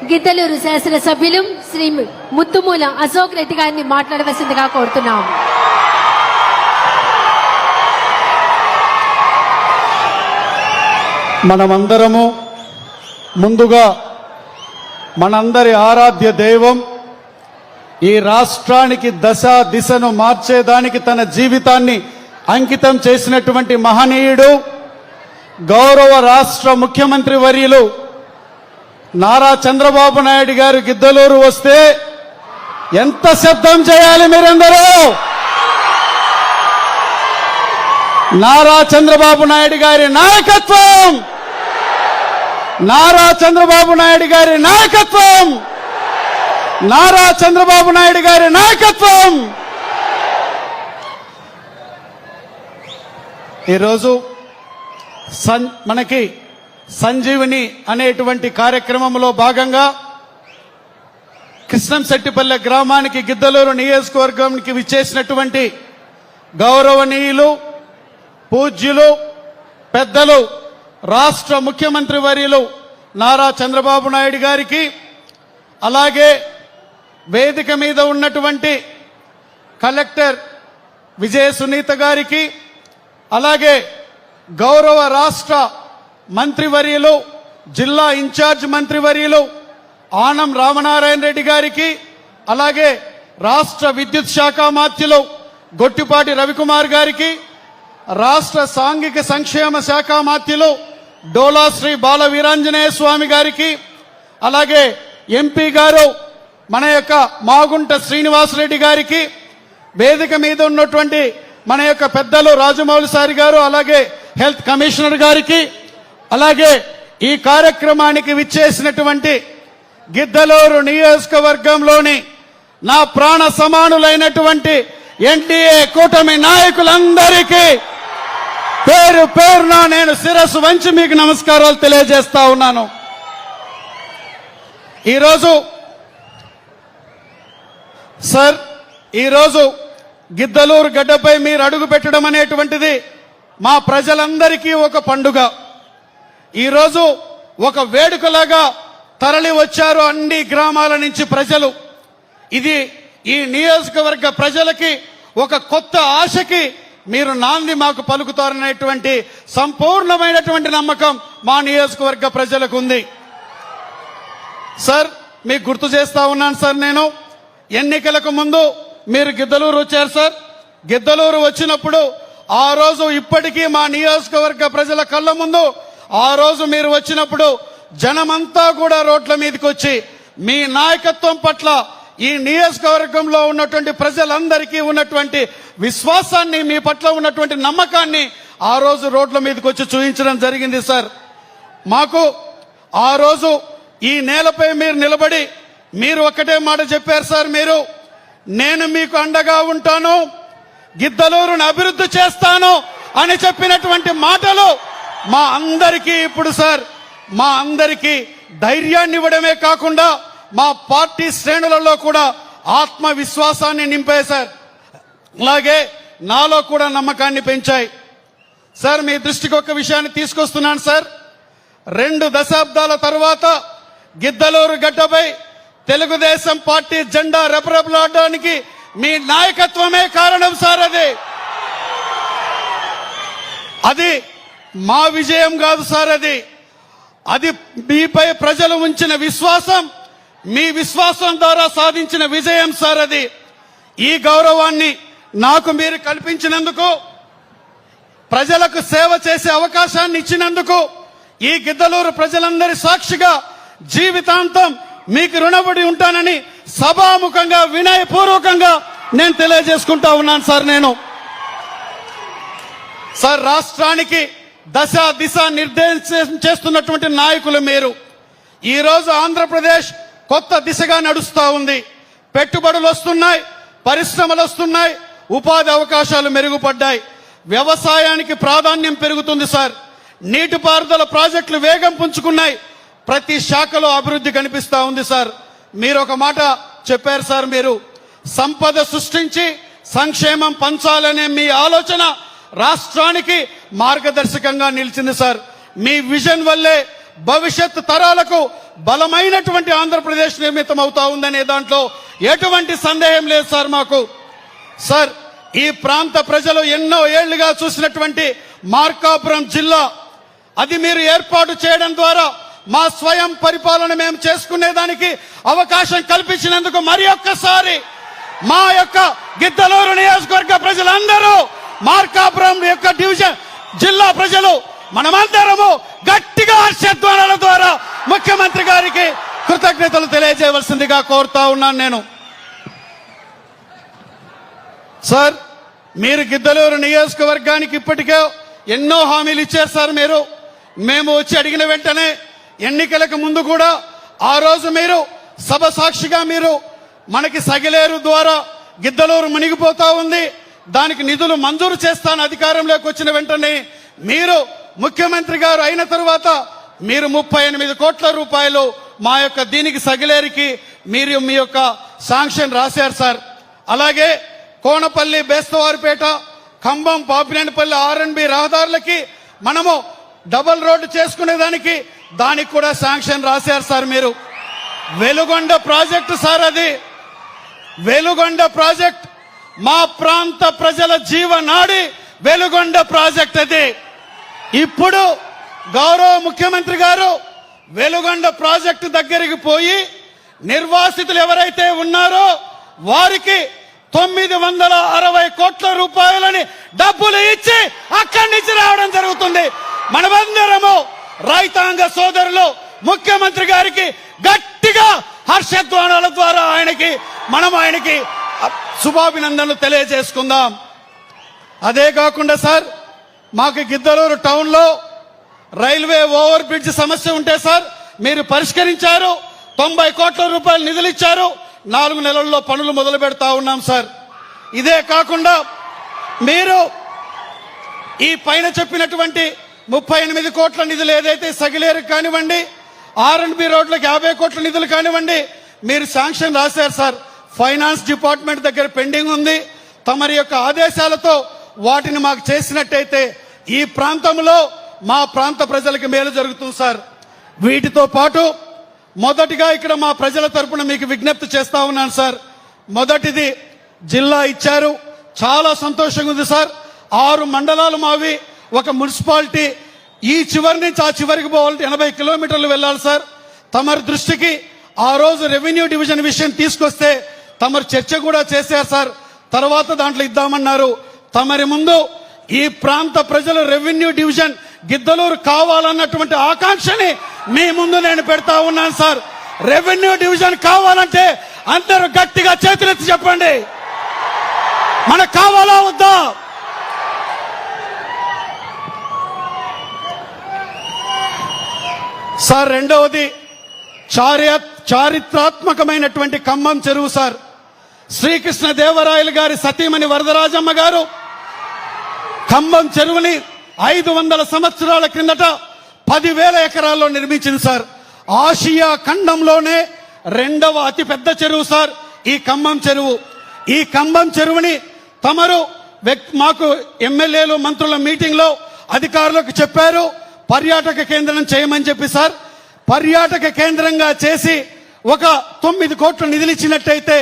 గిద్దలూరు శాసనసభ్యులు శ్రీ ముత్తుమూల అశోక్ రెడ్డి గారిని మాట్లాడవలసిందిగా కోరుతున్నాం. మనమందరము ముందుగా మనందరి ఆరాధ్య దైవం, ఈ రాష్ట్రానికి దశ దిశను మార్చేదానికి తన జీవితాన్ని అంకితం చేసినటువంటి మహనీయుడు గౌరవ రాష్ట్ర ముఖ్యమంత్రి వర్యులు నారా చంద్రబాబు నాయుడు గారు గిద్దలూరు వస్తే ఎంత శబ్దం చేయాలి మీరందరూ? నారా చంద్రబాబు నాయుడు గారి నాయకత్వం, నారా చంద్రబాబు నాయుడు గారి నాయకత్వం, నారా చంద్రబాబు నాయుడు గారి నాయకత్వం. ఈరోజు మనకి సంజీవిని అనేటువంటి కార్యక్రమంలో భాగంగా కృష్ణంశెట్టిపల్లె గ్రామానికి గిద్దలూరు నియోజకవర్గానికి విచ్చేసినటువంటి గౌరవనీయులు పూజ్యులు పెద్దలు రాష్ట్ర ముఖ్యమంత్రి వర్యులు నారా చంద్రబాబు నాయుడు గారికి, అలాగే వేదిక మీద ఉన్నటువంటి కలెక్టర్ విజయ సునీత గారికి, అలాగే గౌరవ రాష్ట్ర మంత్రివర్యులు జిల్లా ఇన్ఛార్జ్ మంత్రివర్యులు ఆనం రామనారాయణ రెడ్డి గారికి, అలాగే రాష్ట్ర విద్యుత్ శాఖ మాత్యులు గొట్టిపాటి రవికుమార్ గారికి, రాష్ట్ర సాంఘిక సంక్షేమ శాఖ మాత్యులు డోలా శ్రీ బాల వీరాంజనేయ స్వామి గారికి, అలాగే ఎంపీ గారు మన యొక్క మాగుంట శ్రీనివాసరెడ్డి గారికి, వేదిక మీద ఉన్నటువంటి మన యొక్క పెద్దలు రాజమౌళి సారి గారు, అలాగే హెల్త్ కమిషనర్ గారికి, అలాగే ఈ కార్యక్రమానికి విచ్చేసినటువంటి గిద్దలూరు నియోజకవర్గంలోని నా ప్రాణ సమానులైనటువంటి ఎన్డీఏ కూటమి నాయకులందరికీ పేరు పేరున నేను శిరస్సు వంచి మీకు నమస్కారాలు తెలియజేస్తా ఉన్నాను. ఈరోజు గిద్దలూరు గడ్డపై మీరు అడుగు పెట్టడం అనేటువంటిది మా ప్రజలందరికీ ఒక పండుగ. ఈరోజు ఒక వేడుకలాగా తరలి వచ్చారు అన్ని గ్రామాల నుంచి ప్రజలు. ఇది ఈ నియోజకవర్గ ప్రజలకి ఒక కొత్త ఆశకి మీరు నాంది మాకు పలుకుతారనేటువంటి సంపూర్ణమైనటువంటి నమ్మకం మా నియోజకవర్గ ప్రజలకు ఉంది. సార్, మీకు గుర్తు చేస్తా ఉన్నాను సార్, నేను ఎన్నికలకు ముందు మీరు గిద్దలూరు వచ్చారు సార్. గిద్దలూరు వచ్చినప్పుడు ఆ రోజు ఇప్పటికీ మా నియోజకవర్గ ప్రజల కళ్ళ ముందు ఆ రోజు మీరు వచ్చినప్పుడు జనమంతా కూడా రోడ్ల మీదకి వచ్చి మీ నాయకత్వం పట్ల ఈ నియోజకవర్గంలో ఉన్నటువంటి ప్రజలందరికీ ఉన్నటువంటి విశ్వాసాన్ని, మీ పట్ల ఉన్నటువంటి నమ్మకాన్ని ఆ రోజు రోడ్ల మీదకి వచ్చి చూపించడం జరిగింది సార్. మాకు ఆ రోజు ఈ నేలపై మీరు నిలబడి మీరు ఒక్కటే మాట చెప్పారు సార్, నేను మీకు అండగా ఉంటాను, గిద్దలూరును అభివృద్ధి చేస్తాను అని చెప్పినటువంటి మాటలు మా అందరికీ ఇప్పుడు సార్, మా అందరికీ ధైర్యాన్ని ఇవ్వడమే కాకుండా మా పార్టీ శ్రేణులలో కూడా ఆత్మవిశ్వాసాన్ని నింపాయి సార్. అలాగే నాలో కూడా నమ్మకాన్ని పెంచాయి సార్. మీ దృష్టికి ఒక విషయాన్ని తీసుకొస్తున్నాను సార్. 2 దశాబ్దాల తర్వాత గిద్దలూరు గడ్డపై తెలుగుదేశం పార్టీ జెండా రెపరెపలాడడానికి మీ నాయకత్వమే కారణం సార్. అది మా విజయం కాదు సార్, అది మీపై ప్రజలు ఉంచిన విశ్వాసం, మీ విశ్వాసం ద్వారా సాధించిన విజయం సార్. ఈ గౌరవాన్ని నాకు మీరు కల్పించినందుకు, ప్రజలకు సేవ చేసే అవకాశాన్ని ఇచ్చినందుకు ఈ గిద్దలూరు ప్రజలందరి సాక్షిగా జీవితాంతం మీకు రుణపడి ఉంటానని సభాముఖంగా వినయపూర్వకంగా నేను తెలియజేసుకుంటా ఉన్నాను సార్. సార్, రాష్ట్రానికి దశ దిశ నిర్దేశం చేస్తున్నటువంటి నాయకులు మీరు. ఈరోజు ఆంధ్రప్రదేశ్ కొత్త దిశగా నడుస్తూ ఉంది. పెట్టుబడులు వస్తున్నాయి, పరిశ్రమలు వస్తున్నాయి, ఉపాధి అవకాశాలు మెరుగుపడ్డాయి, వ్యవసాయానికి ప్రాధాన్యం పెరుగుతుంది సార్. నీటిపారుదల ప్రాజెక్టులు వేగం పుంజుకున్నాయి, ప్రతి శాఖలో అభివృద్ధి కనిపిస్తా ఉంది సార్. మీరు ఒక మాట చెప్పారు సార్, మీరు సంపద సృష్టించి సంక్షేమం పంచాలనే మీ ఆలోచన రాష్ట్రానికి మార్గదర్శకంగా నిలిచింది సార్. మీ విజన్ వల్లే భవిష్యత్ తరాలకు బలమైనటువంటి ఆంధ్రప్రదేశ్ నిర్మితం అవుతా ఉందనే దాంట్లో ఎటువంటి సందేహం లేదు సార్ మాకు. సార్, ఈ ప్రాంత ప్రజలు ఎన్నో ఏళ్లుగా చూసినటువంటి మార్కాపురం జిల్లా, అది మీరు ఏర్పాటు చేయడం ద్వారా మా స్వయం పరిపాలన మేము చేసుకునేదానికి అవకాశం కల్పించినందుకు మరి ఒక్కసారి మా యొక్క గిద్దలూరు నియోజకవర్గ ప్రజలందరూ, మార్కాపురం యొక్క డివిజన్ జిల్లా ప్రజలు మనమందరము గట్టిగా హర్షధ్వానాల ద్వారా ముఖ్యమంత్రి గారికి కృతజ్ఞతలు తెలియజేయవలసిందిగా కోరుతా ఉన్నాను నేను. సార్, మీరు గిద్దలూరు నియోజకవర్గానికి ఇప్పటికే ఎన్నో హామీలు ఇచ్చారు సార్. మేము వచ్చి అడిగిన వెంటనే ఎన్నికలకు ముందు కూడా ఆ రోజు మీరు సభ సాక్షిగా మీరు మనకి సగిలేరు ద్వారా గిద్దలూరు మునిగిపోతా ఉంది, దానికి నిధులు మంజూరు చేస్తాను అధికారంలోకి వచ్చిన వెంటనే మీరు ముఖ్యమంత్రి గారు అయిన తర్వాత మీరు 38 కోట్ల రూపాయలు మా యొక్క దీనికి సగిలేరికి మీరు మీ యొక్క శాంక్షన్ రాశారు సార్. అలాగే కోనపల్లి, బేస్తవారిపేట, ఖమ్మం, పాపినేనిపల్లి R&B రహదారులకి మనము డబుల్ రోడ్డు చేసుకునేదానికి దానికి కూడా శాంక్షన్ రాశారు సార్ మీరు. వెలుగొండ ప్రాజెక్టు సార్, అది వెలుగొండ ప్రాజెక్ట్ మా ప్రాంత ప్రజల జీవనాడి వెలుగొండ ప్రాజెక్ట్ అది. ఇప్పుడు గౌరవ ముఖ్యమంత్రి గారు వెలుగొండ ప్రాజెక్టు దగ్గరికి పోయి నిర్వాసితులు ఎవరైతే ఉన్నారో వారికి 960 కోట్ల రూపాయలని డబ్బులు ఇచ్చి అక్కడి నుంచి రావడం జరుగుతుంది. మనమందరము రైతాంగ సోదరులు ముఖ్యమంత్రి గారికి గట్టిగా హర్షధ్వానాల ద్వారా ఆయనకి శుభాభినందనలు తెలియజేసుకుందాం. అదే కాకుండా సార్, మాకు గిద్దలూరు టౌన్ లో రైల్వే ఓవర్ బ్రిడ్జ్ సమస్య ఉంటే సార్ మీరు పరిష్కరించారు. 90 కోట్ల రూపాయలు నిధులు ఇచ్చారు. 4 నెలల్లో పనులు మొదలు పెడతా ఉన్నాం సార్. ఇదే కాకుండా మీరు ఈ పైన చెప్పినటువంటి 38 కోట్ల నిధులు ఏదైతే సగిలేరు కానివ్వండి, R&B రోడ్లకు 50 కోట్ల నిధులు కానివ్వండి, మీరు శాంక్షన్ రాశారు సార్. ఫైనాన్స్ డిపార్ట్మెంట్ దగ్గర పెండింగ్ ఉంది. తమరి యొక్క ఆదేశాలతో వాటిని మాకు చేసినట్టయితే ఈ ప్రాంతంలో మా ప్రాంత ప్రజలకు మేలు జరుగుతుంది సార్. వీటితో పాటు మొదటిగా ఇక్కడ మా ప్రజల తరపున మీకు విజ్ఞప్తి చేస్తా ఉన్నాను సార్. మొదటిది జిల్లా ఇచ్చారు, చాలా సంతోషంగా ఉంది సార్. 6 మండలాలు మావి, ఒక మున్సిపాలిటీ. ఈ చివరి నుంచి ఆ చివరికి పోవాలంటే 80 కిలోమీటర్లు వెళ్ళాలి సార్. తమరి దృష్టికి ఆ రోజు రెవెన్యూ డివిజన్ విషయం తీసుకొస్తే తమరు చర్చ కూడా చేశారు సార్. తర్వాత దాంట్లో ఇద్దామన్నారు. తమరి ముందు ఈ ప్రాంత ప్రజల రెవెన్యూ డివిజన్ గిద్దలూరు కావాలన్నటువంటి ఆకాంక్షని మీ ముందు నేను పెడతా ఉన్నాను సార్. రెవెన్యూ డివిజన్ కావాలంటే అందరూ గట్టిగా చేతులెత్తి చెప్పండి, మనకు కావాలా వద్దా? సార్, రెండవది చారిత్రాత్మకమైనటువంటి ఖమ్మం చెరువు సార్. శ్రీకృష్ణ దేవరాయలు గారి సతీమణి వరదరాజమ్మ గారు ఖమ్మం చెరువుని 500 సంవత్సరాల క్రిందట 10,000 ఎకరాల్లో నిర్మించింది సార్. ఆసియా ఖండంలోనే 2వ అతిపెద్ద చెరువు సార్ ఈ ఖమ్మం చెరువు. ఈ ఖమ్మం చెరువుని తమరు మాకు ఎమ్మెల్యేలు, మంత్రుల మీటింగ్ లో అధికారులకు చెప్పారు పర్యాటక కేంద్రం చేయమని చెప్పి సార్. పర్యాటక కేంద్రంగా చేసి ఒక 9 కోట్ల నిధులు ఇచ్చినట్టయితే